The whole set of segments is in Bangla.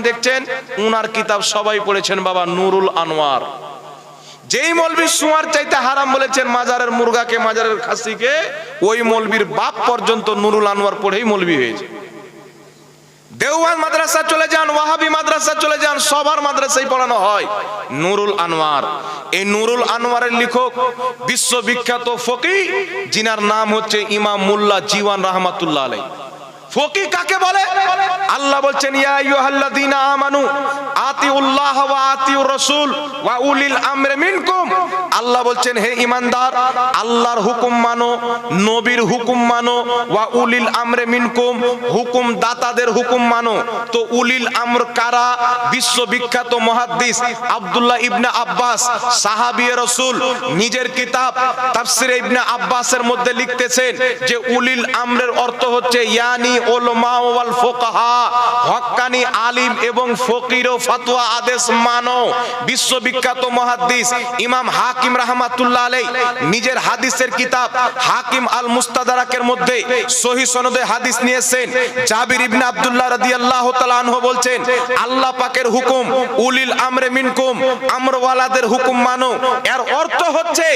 দেখছেন উনার কিতাব সবাই পড়েছেন বাবা নুরুল আনোয়ার। যেই মৌলবী সুয়ার চাইতে হারাম বলেছেন মাজারের মুরগাকে, মাজারের খাসিকে, ওই মৌলবীর বাপ পর্যন্ত নুরুল আনোয়ার পড়েই মৌলবী হয়েছে। দেওবন্দ মাদ্রাসা চলে যান, ওয়াহাবি মাদ্রাসা চলে যান, সবার মাদ্রাসায় পড়ানো হয় নুরুল আনোয়ার। এই নুরুল আনোয়ারের লেখক বিশ্ববিখ্যাত ফকিহ, যিনার নাম হচ্ছে ইমাম মুল্লা জীওয়ান রাহমাতুল্লাহ আলাইহি। ফকিহ কাকে বলে? আল্লাহ বলছেন ইয়া আইয়ুহাল্লাযীনা আমানু আতিউল্লাহ ওয়া আতিউর রাসূল ওয়া উলিল আমরি মিনকুম। আল্লাহ বলছেন হে ঈমানদার, আল্লাহর হুকুম মানো, নবীর হুকুম মানো, ওয়া উলিল আমরি মিনকুম, হুকুম দাতাদের হুকুম মানো। তো উলিল আমর কারা? বিশ্ববিখ্যাত মুহাদ্দিস আব্দুল্লাহ ইবনে আব্বাস সাহাবী রাসূল নিজের কিতাব তাফসীরে ইবনে আব্বাসের মধ্যে লিখতেছেন যে উলিল আমরের অর্থ হচ্ছে ইয়ানি উলামা ওয়াল ফুকাহা, হক্কানি আলিম এবং ফকির ও ফতোয়া আদেশ মানো। বিশ্ববিখ্যাত মুহাদ্দিস ইমাম হাকিম রাহমাতুল্লাহ আলাইহি নিজের হাদিসের কিতাব হাকিম আল মুস্তাদরাকের মধ্যে সহিহ সনদে হাদিস নিয়েছেন। জাবির ইবনে আব্দুল্লাহ রাদিয়াল্লাহু তাআলা আনহু বলছেন আল্লাহ পাকের হুকুম উলিল আমরে মিনকুম, আমরওয়ালাদের হুকুম মানো। এর অর্থ হচ্ছে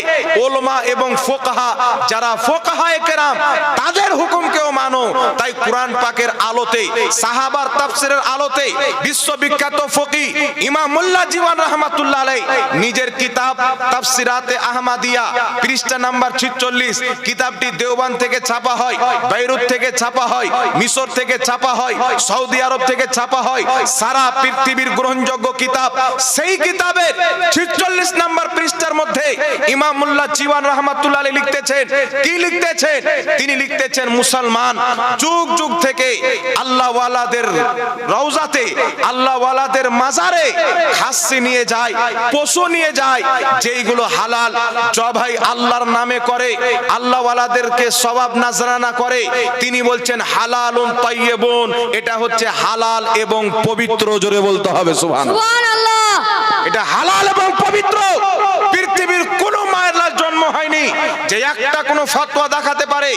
উলামা এবং ফুকাহা, যারা ফুকাহায়ে কেরাম তাদের হুকুমকেও মানো। তাই কুরআন পাকের আলোতে, সাহাবার তাফসীরের আলোতে বিশ্ববিখ্যাত ফকিহ ইমাম মুল্লা জীওয়ান রাহমাতুল্লাহ আলাইহি নিজের কিতাব তাফসীরাতে আহমদিয়া পৃষ্ঠা নাম্বার 46, কিতাবটি দেওবন্দ থেকে ছাপা হয়, বেইরুত থেকে ছাপা হয়, মিশর থেকে ছাপা হয়, সৌদি আরব থেকে ছাপা হয়, সারা পৃথিবীর গ্রহণযোগ্য কিতাব। সেই কিতাবের 46 নাম্বার পৃষ্ঠার মধ্যে ইমাম মুল্লা জীওয়ান রাহমাতুল্লাহ আলাইহি লিখতেছেন, কি লিখতেছেন? তিনি লিখতেছেন মুসলমান যুগ যুগ থেকে আল্লাহ ওয়ালাদের রওজাতে, আল্লাহ ওয়ালাদের মাজারে খাসি নিয়ে যায়, পশু নিয়ে যায়, যেইগুলো হালাল জবাই আল্লাহর নামে করে, আল্লাহ ওয়ালাদেরকে সওয়াব নাজরানা করে। তিনি বলছেন হালালুন তাইয়্যিবুন, এটা হচ্ছে হালাল এবং পবিত্র। জোরে বলতে হবে সুবহানাল্লাহ। এটা হালাল এবং পবিত্র। পৃথিবীর কোন মায়ের লাল জন্ম হয়নি যে একটা কোনো ফতোয়া দেখাতে পারে,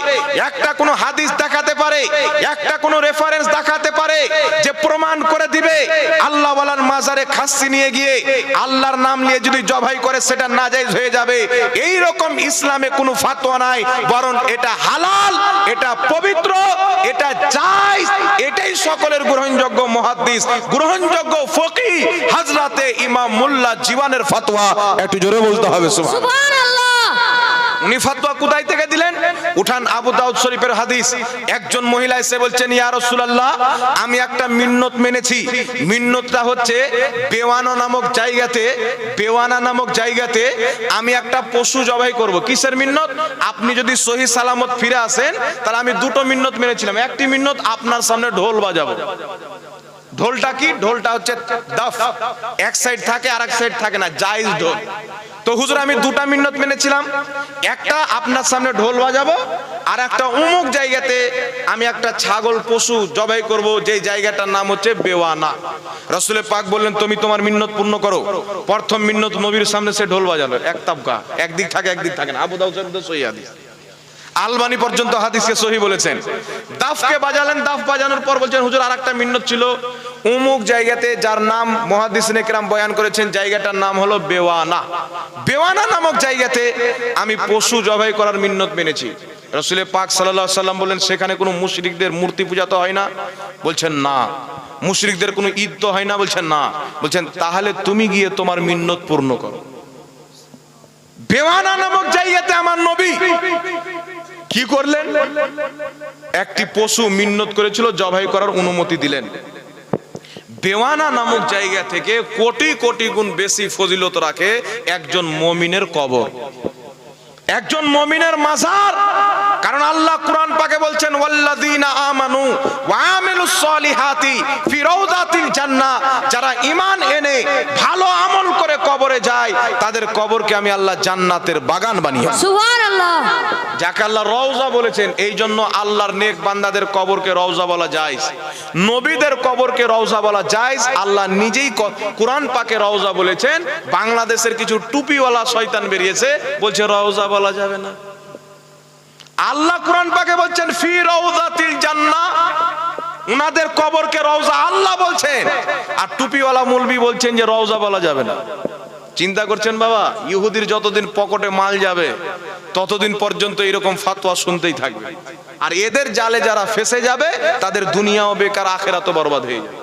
একটা কোনো হাদিস দেখাতে পারে, একটা কোনো রেফারেন্স দেখাতে পারে যে প্রমাণ করে দিবে আল্লাহ ওয়ালার মাজারে খাসি নিয়ে গিয়ে আল্লাহর নাম নিয়ে যদি জবাই করে সেটা নাজায়েজ হয়ে যাবে। এই রকম ইসলামে কোনো ফতোয়া নাই, বরং এটা হালাল, এটা পবিত্র, এটা জায়েজ। এটাই সকলের গ্রহণযোগ্য মুহাদ্দিস, গ্রহণযোগ্য ফকিহ হযরতে ইমাম মুল্লা জীওয়ানের ফতোয়া। একটু জোরে বলতে হবে সুবহানাল্লাহ। উনি ফতোয়া কোথায় থেকে দিলেন? উঠান আবু দাউদ শরীফের হাদিস। একজন মহিলা এসে বলছেন ইয়া রাসূলুল্লাহ, আমি একটা মিন্নত মেনেছি। মিন্নতটা হচ্ছে বেওয়ানা নামক জায়গাতে আমি একটা পশু জবাই করব। কিসের মিন্নত? আপনি যদি সহি সালামত ফিরে আসেন তাহলে আমি দুটো মিন্নত মেনেছিলাম। একটি মিন্নত আপনার সামনে ঢোল বাজাবো। ঢোলটা কি? ঢোলটা হচ্ছে দাফ, এক সাইড থাকে আর এক সাইড থাকে না, জায়েজ ঢোল। তো হুজুর আমি দুটা মিন্নত মেনেছিলাম, একটা আপনার সামনে ঢোল বাজাবো, আর একটা অমুক জায়গাতে আমি একটা ছাগল পশু জবাই করব, যে জায়গাটার নাম হচ্ছে বেওয়ানা। রাসূল পাক বললেন তুমি তোমার মিন্নত পূর্ণ করো। প্রথম মিন্নত নবীর সামনে সে ঢোল বাজালো, এক তাবকা, একদিক থাকে একদিক থাকে না। আবু দাউদ শরীফের সহিহ হাদিস, আলবানী পর্যন্ত হাদিসকে সহিহ বলেছেন। দাফকে বাজালেন, দাফ বাজানোর পর বলছেন হুজুর আরেকটা মিন্নত ছিল অমুক জায়গাতে, যার নাম মুহাদ্দিসিনে কেরাম বয়ান করেছেন জায়গাটার নাম হলো বেওয়ানা। বেওয়ানা নামক জায়গাতে আমি পশু জবাই করার মিন্নত মেনেছি। রাসূল পাক সাল্লাল্লাহু আলাইহি সাল্লাম বললেন সেখানে কোনো মুশরিকদের মূর্তি পূজা তো হয় না? বলছেন না। মুশরিকদের কোনো ঈদ তো হয় না? বলছেন না। বলছেন তাহলে তুমি গিয়ে তোমার মিন্নত পূর্ণ করো। বেওয়ানা নামক জায়গাতে আমার নবী কি করলেন? একটি পশু মিন্নত করেছিল, জবাই করার অনুমতি দিলেন। বেওয়ানা নামক জায়গা থেকে কোটি কোটি গুণ বেশি ফজিলত রাখে একজন মুমিনের কবর, একজন মুমিনের মাজার। কারণ আল্লাহ কুরআন পাকে বলছেন ওয়াল্লাযীনা আমানু ওয়া আমিলুস সলিহাতি ফি রাউদাতিল জান্নাহ, যারা ঈমান এনে ভালো আমল করে কবরে যায় তাদের কবরকে আমি আল্লাহ জান্নাতের বাগান বানিয়ে। সুবহানাল্লাহ। যাকে আল্লাহ রওজা বলেছেন, এই জন্য আল্লাহর নেক বান্দাদের কবরকে রওজা বলা যায়, নবীদের কবরকে রওজা বলা যায়। আল্লাহ নিজেই কুরআন পাকে রওজা বলেছেন। বাংলাদেশের কিছু টুপিওয়ালা শয়তান বেরিয়েছে বলছে রওজা বলা যাবে না। আল্লাহ কুরআন পাকে বলছেন ফি রাউদাতিল জান্নাহ, উনাদের কবরকে রওজা আল্লাহ বলছেন। আর টুপিওয়ালা মৌলবি বলছেন যে রওজা বলা যাবে না। চিন্তা করছেন বাবা, ইহুদির যতদিন পকেটে মাল যাবে ততদিন পর্যন্ত এরকম ফাতোয়া শুনতেই থাকবে। আর এদের জালে যারা ফেসে যাবে তাদের দুনিয়াও বেকার, আখেরাতও বরবাদ হয়ে যাবে।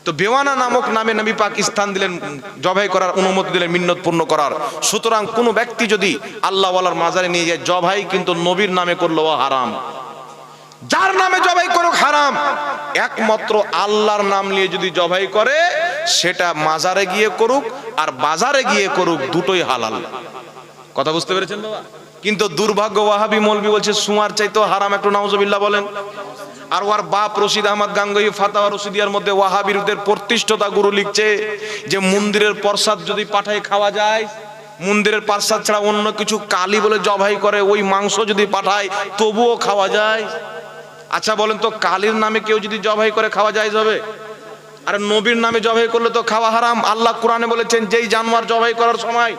তো বেওয়ানা নামক নামে নবী পাক স্থান দিলেন, জবাই করার অনুমতি দিলেন, মিন্নত পূর্ণ করার। সুতরাং কোন ব্যক্তি যদি আল্লাহ ওয়ালার মাজারে নিয়ে যায় জবাই কিন্তু নবীর নামে করলো হারাম। যার নামে জবাই করুক হারাম, একমাত্র আল্লাহর নাম নিয়ে যদি জবাই করে সেটা মাজারে গিয়ে করুক আর বাজারে গিয়ে করুক, দুটোই হালাল। কথা বুঝতে পেরেছেন বাবা? কিন্তু দুর্ভাগ্য ওয়াহাবি মৌলবি বলছে সুয়ার চাইতেও হারাম, একটু নাউজুবিল্লাহ বলেন। আর ওর বাপ রশিদ আহমদ গাঙ্গুহি ফাতাওয়া রশিদিয়ার মধ্যে ওয়াহাবিরদের প্রতিষ্ঠিতা গুরু লিখছে যে মন্দিরের প্রসাদ যদি পাঠায় খাওয়া যায়, মন্দিরের প্রসাদ ছাড়া অন্য কিছু কালি বলে জবাই করে ওই মাংস যদি পাঠায় তবুও খাওয়া যায়। আচ্ছা বলেন তো, কালির নামে কেউ যদি জবাই করে খাওয়া যায় যাবে? আর নবীর নামে জবাই করলে তো খাওয়া হারাম। আল্লাহ কোরআনে বলেছেন যেই জানোয়ার জবাই করার সময়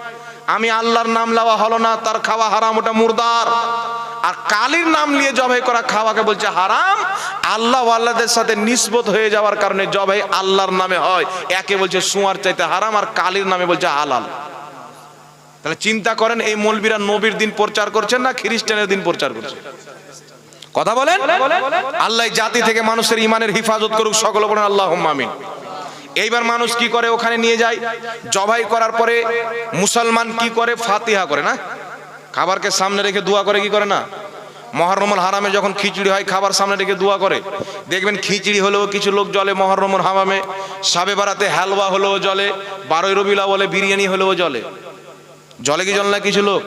আমি আল্লাহর নাম লওয়া হলো না, তার খাওয়া হারাম, ওটা মুরদার। আর কালির নাম নিয়ে জবাই করা খাওয়াকে বলছে হারাম। আল্লাহ আল্লাহদের সাথে নিসবত হয়ে যাওয়ার কারণে জবাই আল্লাহর নামে হয়, একে বলছে সুয়ার চাইতে হারাম, আর কালির নামে বলছে হালাল। তাহলে চিন্তা করেন, এই মৌলবীরা নবীর দিন প্রচার করছেন না খ্রিস্টানের দিন প্রচার করছে? কথা বলেন। আল্লাহ জাতি থেকে মানুষের ইমানের হিফাজত করুক, সকলে বলেন আল্লাহুম্মা আমিন। এইবার মানুষ কি করে, ওখানে নিয়ে যায় জবাই করার পরে মুসলমান কি করে, ফাতিহা করে না, খাবারকে সামনে রেখে দোয়া করে, কি করে না? মুহররমুল হারামে যখন খিচুড়ি হয় খাবার সামনে রেখে দোয়া করে। দেখবেন খিচুড়ি হলেও কিছু লোক জলে মুহররমুল হারামে, শাবে বারাতে হালুয়া হলেও জলে, 12 রবিউল আউয়ালে বিরিয়ানি হলেও জলে। জলে কি জল না কিছু লোক?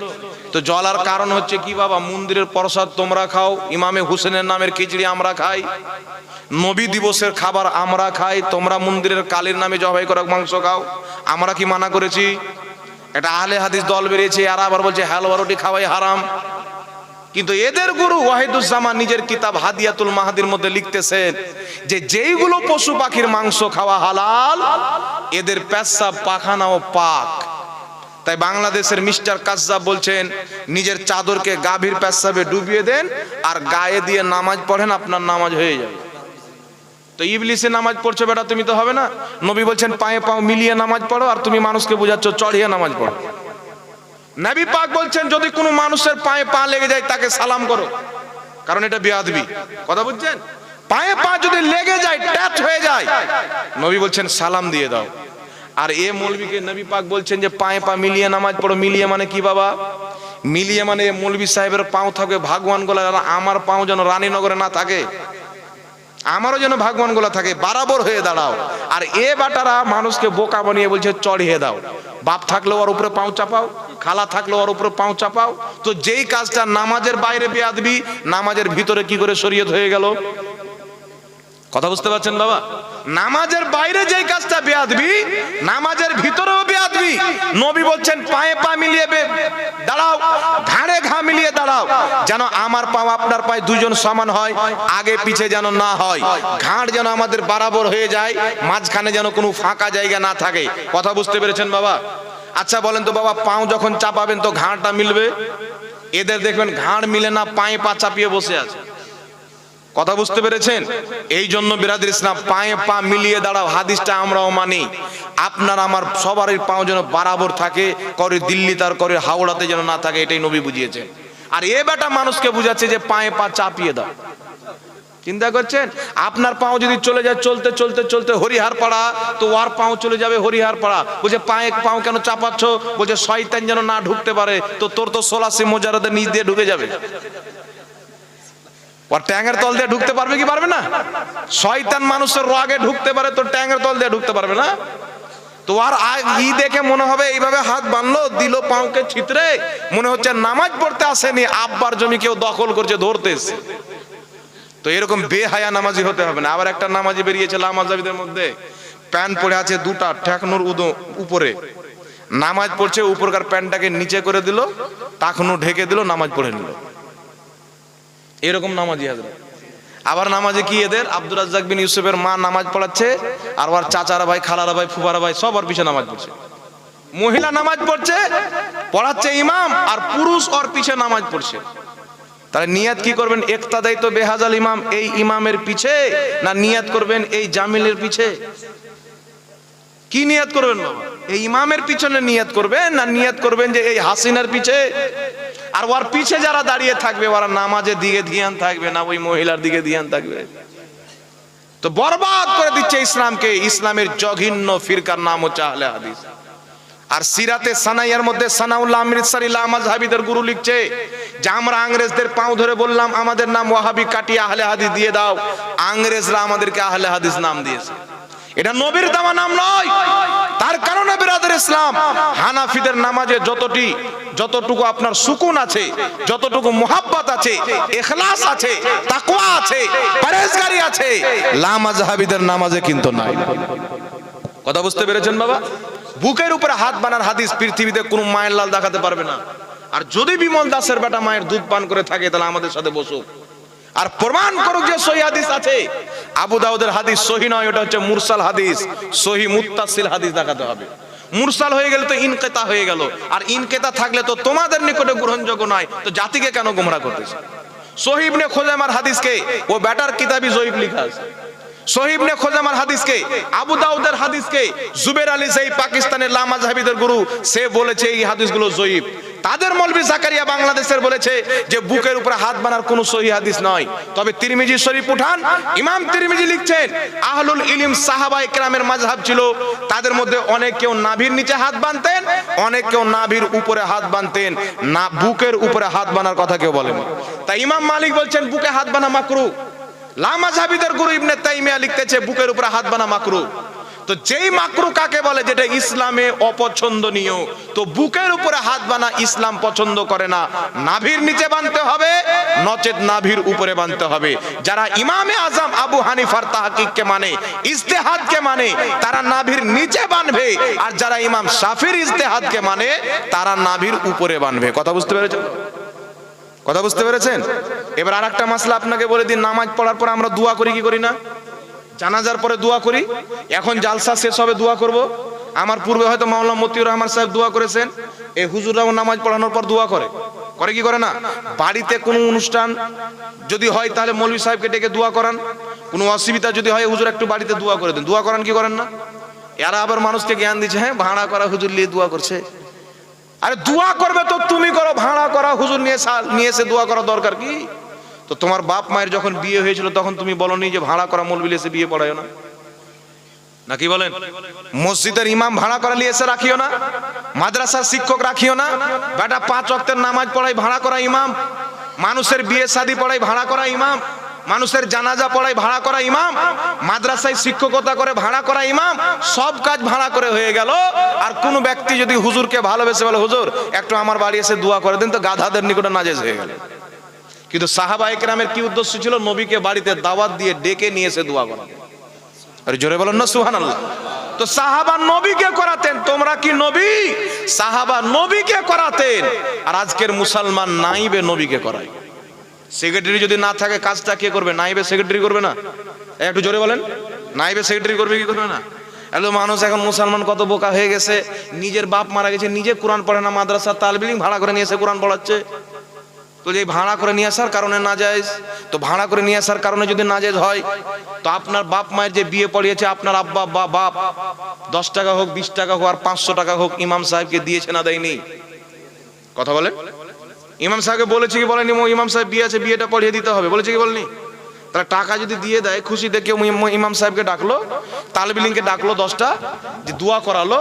তো জলার কারণ হচ্ছে কি বাবা, মন্দিরের প্রসাদ তোমরা খাও, ইমামে হুসেনের নামের খিচুড়ি আমরা খাই, নবী দিবসের খাবার আমরা খাই, তোমরা মন্দিরের কালীর নামে জবাই করা মাংস খাও। আমরা কি মানা করেছি? এটা আহলে হাদিস দল বেরিয়েছে, আর আবার বলছে হালুয়া রুটি খাওয়াই হারাম। কিন্তু এদের গুরু ওয়াহিদুজ্জামান নিজের কিতাব হাদিয়াতুল মাহাদির মধ্যে লিখতেছেন যে যেইগুলো পশু পাখির মাংস খাওয়া হালাল, এদের পেশাব পাখানাও পাক। তাই বাংলাদেশের মিস্টার কাজ্জাব বলছেন নিজের চাদরকে গাভীর পেশাবে ডুবিয়ে দেন আর গায়ে দিয়ে নামাজ পড়েন, আপনার নামাজ হয়ে যাবে। তো ইবলিসে নামাজ পড়ছো বেটা, তুমি তো হবে না। নবী বলছেন পায়ে পাও মিলিয়ে নামাজ পড়ো, আর তুমি মানুষকে বোঝাচ্ছ চড়িয়ে নামাজ পড়ো। নবী পাক বলছেন যদি কোনো মানুষের পায়ে পা লেগে যায় তাকে সালাম করো, কারণ এটা বেয়াদবি। কথা বুঝছেন? পায়ে পা যদি লেগে যায়, টাচ হয়ে যায়, নবী বলছেন সালাম দিয়ে দাও। আর এ মৌলবীকে নবী পাক বলছেন যে পায়ে পা মিলিয়ে নামাজ পড়ো। মিলিয়ে মানে কি বাবা? মিলিয়ে মানে মৌলবী সাহেবের পাও থাকবে ভাগবান গোলা, আমার পাও যেন রানীনগরে না থাকে, আমারও যেন ভাগবান গোলা থাকে, বরাবর হয়ে দাঁড়াও। আর এ বাটারা মানুষকে বোকা বানিয়ে বলছে চড়িয়ে দাও। বাপ থাকলে ওর উপরে পাও চাপাও, খালা থাকলে ওর উপরে পাও চাপাও। তো যেই কাজটা নামাজের বাইরে বেয়াদবি, নামাজের ভিতরে কি করে শরীয়ত হয়ে গেল? কথা বুঝতে পারছেন বাবা? নামাজের বাইরে যেই কাজটা বেয়াদবি, নামাজের ভিতরেও বেয়াদবি। নবী বলছেন পায়ে পা মিলিয়ে দাঁড়াও, ঘাড়ে ঘা মিলিয়ে দাঁড়াও, যেন আমার পা আপনার পায়ে দুজন সমান হয়, আগে পিছে যেন না হয়, ঘাড় যেন আমাদের বরাবর হয়ে যায়, মাঝখানে যেন কোনো ফাঁকা জায়গা না থাকে। কথা বুঝতে পেরেছেন বাবা? আচ্ছা বলেন তো বাবা, পাও যখন চাপাবেন তো ঘাড়টা মিলবে? এদের দেখবেন ঘাড় মিলে না, পায়ে পা চাপিয়ে বসে আছে। কথা বুঝতে পেরেছেন? এই জন্য বিরাদর ইসলাম পায়ে পা মিলিয়ে দাঁড়াও, হাদিসটা আমরাও মানি। আপনার আমার সবারই পাও যেন বরাবর থাকে, করে দিল্লি তার করে হাওড়াতে যেন না থাকে, এটাই নবী বুঝিয়েছেন। আর এ বেটা মানুষকে বুঝাচ্ছে যে পায়ে পা চাপিয়ে দাও। চিন্তা করছেন? আপনার পাও যদি চলে যায় চলতে চলতে চলতে হরিহার পাড়া, তো ওর পাও চলে যাবে হরিহার পাড়া। বলছে পায়ে পাও কেন চাপাচ্ছ? বলছে শয়তান যেন না ঢুকতে পারে। তো তোর তো 16 মোজারাদের নিচ দিয়ে ঢুকে যাবে, ওর ট্যাঙ্গের তল দিয়ে ঢুকতে পারবে কি পারবে না? শয়তান মানুষের রাগে ঢুকতে পারে, তো ট্যাঙ্গের তল দিয়ে ঢুকতে পারবে না। তো আর ই দেখে মনে হবে এইভাবে হাত বাঁধলো, দিল পাউকে ছিতরে, মনে হচ্ছে নামাজ পড়তে আসেনি, আব্বার জমি কেউ দখল করছে, ধরতে এসে। তো এরকম বেহায়া নামাজি হতে হবে না। আবার একটা নামাজি বেরিয়েছে লামাজাবিদের মধ্যে, প্যান্ট পরে আছে দুটা ঠেকনুর উপরে, নামাজ পড়ছে, উপরকার প্যান্টটাকে নিচে করে দিল, টাকনু ঢেকে দিল, নামাজ পড়ে নিল। এরকম নামাজি হাজরা। আবার নামাজে কি এদের আব্দুর রাজ্জাক বিন ইউসুফের মা নামাজ পড়াচ্ছে, আর ওর চাচারা ভাই, খালারা ভাই, ফুফারা ভাই সব ওর পিছনে নামাজ পড়ছে। মহিলা নামাজ পড়ছে, পড়াচ্ছে ইমাম, আর পুরুষ ওর পিছনে নামাজ পড়ছে। তাহলে নিয়াত কি করবেন? ইক্তাদাই তো বেহাজাল ইমাম, এই ইমামের পিছে, না নিয়াত করবেন এই জামিলের পিছে? কি নিয়ত করবেন বাবা? এই ইমামের পিছনে নিয়ত করবেন, না নিয়ত করবেন যে এই হাসিনার পিছে? আর ওর পিছে যারা দাঁড়িয়ে থাকবে ওরা নামাজের দিকে ধ্যান থাকবে না ওই মহিলার দিকে ধ্যান থাকবে? তো বরবাদ করে দিচ্ছে ইসলামকে। ইসলামের জঘন্য ফিরকার নাম হচ্ছে আহলে হাদিস। আর সিরাতে সানাইয়ার মধ্যে সানাউল্লাহ আমৃতসরি লামাযহাবিদের গুরু লিখছে যে আমরা ইংরেজদের পাও ধরে বললাম আমাদের নাম ওয়াহাবি কাটিয়ে আহলে হাদিস দিয়ে দাও, ইংরেজরা আমাদেরকে আহলে হাদিস নাম দিয়েছে। এটা নবীর দেওয়া নাম নয়। তার কারণে বিরাদর ইসলাম, হানাফিদের নামাজে যতটুকু আপনার সুকুন আছে, যতটুকু মুহাব্বত আছে, ইখলাস আছে, তাকওয়া আছে, পরহেজগারি আছে, লামাযহাবিদের নামাজে কিন্তু নাই। কথা বুঝতে পেরেছেন বাবা? বুকের উপরে হাত বানার হাদিস পৃথিবীতে কোন মায়ের লাল দেখাতে পারবে না। আর যদি বিমল দাসের বেটা মায়ের দুধ পান করে থাকে তাহলে আমাদের সাথে বসুক আর প্রমাণ করুক যে সহিহ হাদিস আছে। আবু দাউদের হাদিস সহিহ নয়, ওটা হচ্ছে মুরসাল হাদিস। সহিহ মুত্তাসিল হাদিস দেখাতে হবে। মুরসাল হয়ে গেলে তো ইনকিতা হয়ে গেল, আর ইনকিতা থাকলে তো তোমাদের নিকটে গ্রহণযোগ্য নয়, তো জাতিকে কেন গোমরাহ করতেছে? সহিহ ইবনে খুজাইমার হাদিসকে ও বেটার কিতাবি জয়ীফ লেখা আছে। সহিহ ইবনে খুজাইমার হাদিসকে, আবু দাউদের হাদিসকে জুবের আলী সেই পাকিস্তানের লামাযহাবিদের গুরু সে বলেছে এই হাদিসগুলো জয়ীফ। তাদের মৌলভী জাকারিয়া বাংলাদেশের বলেছে যে বুকের উপরে হাত বানার কোনো সহিহ হাদিস নয়। তবে তিরমিজি শরীফ উঠান, ইমাম তিরমিজি লিখছেন আহলুল ইলম সাহাবায়ে কেরামের মাযহাব ছিল, তাদের মধ্যে অনেক কেউ নাভির নিচে হাত বাঁধতেন, অনেক কেউ নাভির উপরে হাত বাঁধতেন, না বুকের উপরে হাত বানার কথা কেউ বলেন। তাই ইমাম মালিক বলছেন বুকে হাত বানা মাকরুহ। লামাযহাবিদের গুরু ইবনে তাইমিয়া লিখতেছে বুকের উপরে হাত বানা মাকরুহ। তো যেই মাকরুহ কাকে বলে? যেটা ইসলামে অপছন্দনীয়। তো বুকের উপরে হাত বানা ইসলাম পছন্দ করে না। নাভির নিচে বাঁধতে হবে, নচেত নাভির উপরে বাঁধতে হবে। যারা ইমামে আজম আবু হানিফার তাহকিককে মানে, ইজতিহাদকে মানে, তারা নাভির নিচে বাঁধবে। আর যারা ইমাম শাফির ইজতিহাদকে মানে তারা নাভির উপরে বাঁধবে। কথা বুঝতে পেরেছেন? কথা বুঝতে পেরেছেন? এবার আরেকটা মাসলা আপনাকে বলে দিন। নামাজ পড়ার পর আমরা দোয়া করি কি করি না? জানাজার পরে দোয়া করি। এখন জালসা শেষ হবে দোয়া করব। আমার পূর্বে হয়তো মাওলানা মতিউর রহমান সাহেব দোয়া করেছেন। এই হুজুররাও নামাজ পড়ানোর পর দোয়া করে কি করে না? বাড়িতে কোনো অনুষ্ঠান যদি হয় তাহলে মৌলভী সাহেবকে ডেকে দোয়া করান। কোনো অসুবিধা যদি হয় হুজুর একটু বাড়িতে দোয়া করে দেন। দোয়া করান কি করেন না? এরা আবার মানুষকে জ্ঞান দিচ্ছে, হ্যাঁ ভাড়া করা হুজুর নিয়ে দোয়া করছে। আরে দোয়া করবে তো তুমি করো, ভাড়া করা হুজুর নিয়ে এসে দোয়া করা দরকার কি? তো তোমার বাপ মায়ের যখন বিয়ে হয়েছিল তখন তুমি বলনি যে ভাড়া করা মৌলবি এসে বিয়ে পড়ায় না, নাকি বলেন? মসজিদের ইমাম ভাড়া করা নিয়ে এসে রাখিও না, মাদ্রাসার শিক্ষক রাখিও না। বেটা 5 ওয়াক্তের নামাজ পড়াই ভাড়া করা ইমাম, মানুষের বিয়ে শাদী পড়াই ভাড়া করা ইমাম, মানুষের জানাজা পড়াই ভাড়া করা ইমাম, মাদ্রাসায় শিক্ষকতা করে ভাড়া করা ইমাম। সব কাজ ভাড়া করে হয়ে গেল। আর কোন ব্যক্তি যদি হুজুরকে ভালোবেসে বলে হুজুর একটু আমার বাড়ি এসে দোয়া করে দিন, তো গাধাদের নিকটে নাজেজ হয়ে গেল। কিন্তু সাহাবায়ে কেরামের কি উদ্দেশ্য ছিল? নবীকে বাড়িতে দাওয়াত দিয়ে ডেকে নিয়ে এসে দোয়া করা। আরে জোরে বলেন না সুবহানাল্লাহ। তো সাহাবা নবীকে করাতেন, তোমরা কি নবী? সাহাবা নবীকে করাতেন। আর আজকের মুসলমান নাইবে নবীকে করায়। সেক্রেটারি যদি না থাকে কাজটা কে করবে? নাইবে সেক্রেটারি করবে না? একটু জোরে বলেন। নাইবে সেক্রেটারি করবে কি করবে না? এত মানুষ এখন মুসলমান কত বোকা হয়ে গেছে, নিজের বাপ মারা গেছে, নিজে কোরআন পড়ে না, মাদ্রাসা তালিম ভাড়া করে নিয়ে এসে কোরআন পড়াচ্ছে। তো যে ভাড়া করে নিয়ে আসার কারণে নাজায়েজ, তো ভাড়া করে নিয়ে আসার কারণে যদি নাজায়েজ হয়, তো আপনার বাপ মায়ের যে বিয়ে পড়িয়েছে আপনার আব্বা বা বাপ 10 টাকা হোক 20 টাকা হোক আর 500 টাকা হোক ইমাম সাহেবকে দিয়েছে না দেয়নি? কথা বলেন। ইমাম সাহেবকে বলেছে কি বলেনি? ইমাম সাহেব বিয়ে আছে, বিয়েটা পড়িয়ে দিতে হবে, বলেছে কি বলেনি? তাহলে টাকা যদি দিয়ে দেয় খুশিতে, কেউ ইমাম সাহেবকে ডাকলো, তালবিলিংকে ডাকলো 10টা, যে দোয়া করালো,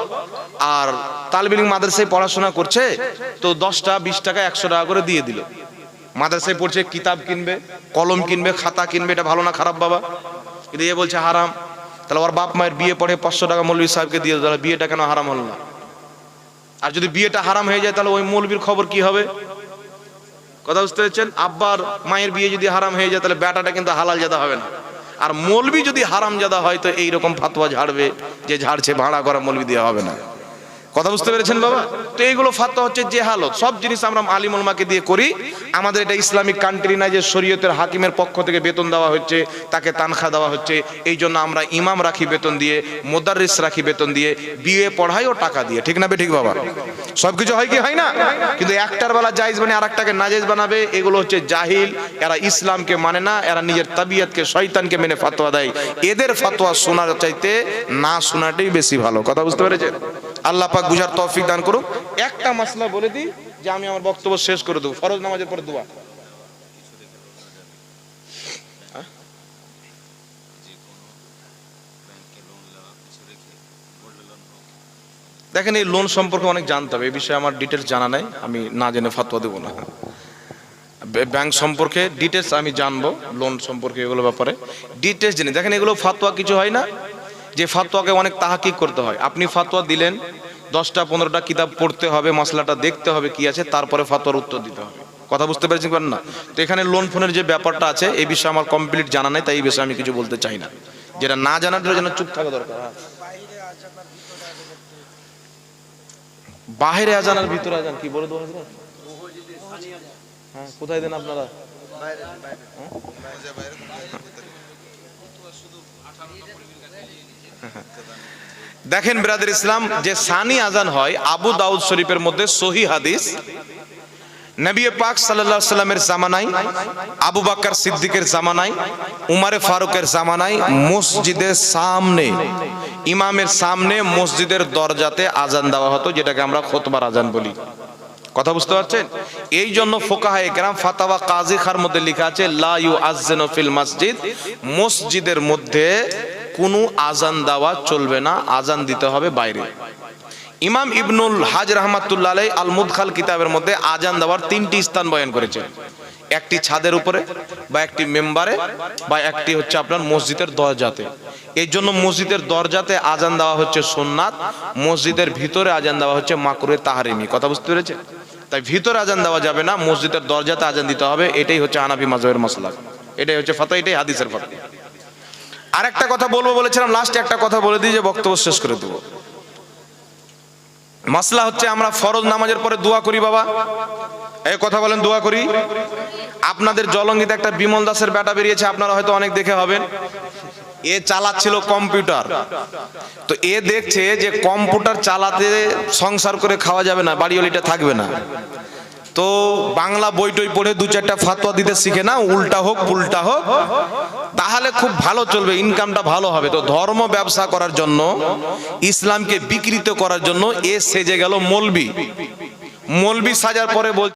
আর তালবিলিং মাদ্রাসায় পড়াশোনা করছে, তো 10টা 20 টাকা 100 টাকা করে দিয়ে দিল। মাদ্রাসায় পড়ছে, কিতাব কিনবে, কলম কিনবে, খাতা কিনবে, এটা ভালো না খারাপ বাবা? কিন্তু এ বলছে হারাম। তাহলে ওর বাপ মায়ের বিয়ে পড়ে 500 টাকা মৌলভী সাহেবকে দিয়ে, তাহলে বিয়েটা কেন হারাম হলো না? আর যদি বিয়েটা হারাম হয়ে যায় তাহলে ওই মৌলবীর খবর কি হবে? কথা বুঝতে পেরেছেন? আব্বার মায়ের বিয়ে যদি হারাম হয়ে যায় তাহলে বেটাটা কিন্তু হালাল জাদা হবে না। আর মৌলবী যদি হারাম জাদা হয় তো এইরকম ফাতোয়া ঝাড়বে যে ঝাড়ছে ভাড়া করা মৌলবী দেওয়া হবে না। কথা বুঝতে পেরেছেন বাবা? তো এইগুলো ফাতোয়া হচ্ছে জেহালত। সব জিনিস আমরা আলিম উলামাকে দিয়ে করি। আমাদের এটা ইসলামিক কান্ট্রি না যে শরীয়তের হাকিমের পক্ষ থেকে বেতন দেওয়া হচ্ছে, তাকে তানখা দেওয়া হচ্ছে। এই জন্য আমরা ইমাম রাখি বেতন দিয়ে, মুদাররিস রাখি বেতন দিয়ে, বিয়ে পড়াই ও টাকা দিয়ে। ঠিক না ঠিক বাবা? সবকিছু হয় কি হয় না? কিন্তু একটার বেলা জায়েজ বানিয়ে আরেকটাকে নাজায়েজ বানাবে, এগুলো হচ্ছে জাহিল। এরা ইসলামকে মানে না, এরা নিজের তাবিয়াতকে শয়তানকে মেনে ফাতোয়া দেয়। এদের ফাতোয়া শোনার চাইতে না শোনাটাই বেশি ভালো। কথা বুঝতে পেরেছেন? আল্লাহ পাক বুঝার তৌফিক দান করুন। একটা মাসলা বলে দিই যে আমি আমার বক্তব্য শেষ করে দেবো। ফরজ নামাজের পরে দোয়া। দেখেন, এই লোন সম্পর্কে অনেক জানতে হবে। এই বিষয়ে আমার ডিটেলস জানা নাই, আমি না জেনে ফাতোয়া দেবো না। ব্যাংক সম্পর্কে ডিটেলস আমি জানবো, লোন সম্পর্কে এগুলো ব্যাপারে ডিটেলস জেনে। দেখেন, এগুলো ফাতোয়া কিছু হয় না যে ফাতোয়াকে অনেক তাহাকিক করতে হয়। আপনি ফাতোয়া দিলেন, 10টা 15টা কিতাব পড়তে হবে, মশলাটা দেখতে হবে কি আছে, তারপরে ফাতোয়ার উত্তর দিতে হবে। কথা বুঝতে পেরেছেন না? তো এখানে লোন ফোনের যে ব্যাপারটা আছে এই বিষয়ে আমার কমপ্লিট জানা নেই, তাই এই বিষয়ে আমি কিছু বলতে চাই না। যেটা না জানার জন্য চুপ থাকা দরকার। বাহিরে আজান আর ভিতরে আজান কি বলে দেওয়া? হ্যাঁ, কোথায় দেন আপনারা? দেখেন ব্রাদার ইসলাম, যে সানি আজান হয় আবু দাউদ শরীফের মধ্যে সহিহ হাদিস, নবী পাক সাল্লাল্লাহু আলাইহি সাল্লামের জামানায়, আবু বকর সিদ্দিকের জামানায়, উমরে ফারুকের জামানায় মসজিদের সামনে, ইমামের সামনে মসজিদের দরজাতে আজান দেওয়া হতো, যেটাকে আমরা খুতবার আজান বলি। কথা বুঝতে পারছেন? এই জন্য ফুকাহায়ে কেরাম ফাতাওয়া কাজী খার মধ্যে লেখা আছে লা ইউআজ্জিনু ফিল মসজিদ, মসজিদের মধ্যে কোনো আজান দেওয়া চলবে না, আজান দিতে হবে বাইরে। ইমাম ইবনুল হাজ রাহমাতুল্লাহ আলাইহি আল মুদখাল কিতাবের মধ্যে আজান দেওয়ার 3টি স্থান বয়ান করেছেন। একটি ছাদের উপরে, বা একটি মেম্বারে, বা একটি হচ্ছে আপনার মসজিদের দরজাতে। এই জন্য মসজিদের দরজাতে আজান দেওয়া হচ্ছে সুন্নাত, মসজিদের ভিতরে আজান দেওয়া হচ্ছে মাকরুহে তাহরিমি। কথা বুঝতে পেরেছেন? তাই ভিতরে আজান দেওয়া যাবে না, মসজিদের দরজাতে আজান দিতে হবে। এটাই হচ্ছে হানাফি মাযহাবের মাসলাক, এটাই হচ্ছে ফাতোয়া, এটাই হাদিসের ফাতোয়া। আরেকটা কথা বলবো বলেছিলাম, লাস্টে একটা কথা বলে দিই যে বক্তব্য শেষ করে দেবো। মাসলা হচ্ছে আমরা ফরজ নামাজের পরে দোয়া করি বাবা। এই কথা বলেন, দোয়া করি। আপনাদের জলঙ্গিতে একটা বিমল দাসের বেটা বেরিয়েছে, আপনারা হয়তো অনেক দেখে হবেন। এ চালাচ্ছিল কম্পিউটার। তো এ দেখছে যে কম্পিউটার চালাতে সংসার করে খাওয়া যাবে না, বাড়িওয়ালিটা থাকবে না। তো বাংলা বই টই পড়ে 2-4টা ফাতোয়া দিতে শিখে না, উল্টা হোক পুল্টা হোক, তাহলে খুব ভালো চলবে, ইনকামটা ভালো হবে। তো ধর্ম ব্যবসা করার জন্য, ইসলামকে বিকৃত করার জন্য এ সেজে গেল মৌলবি। মৌলবি সাজার পরে বল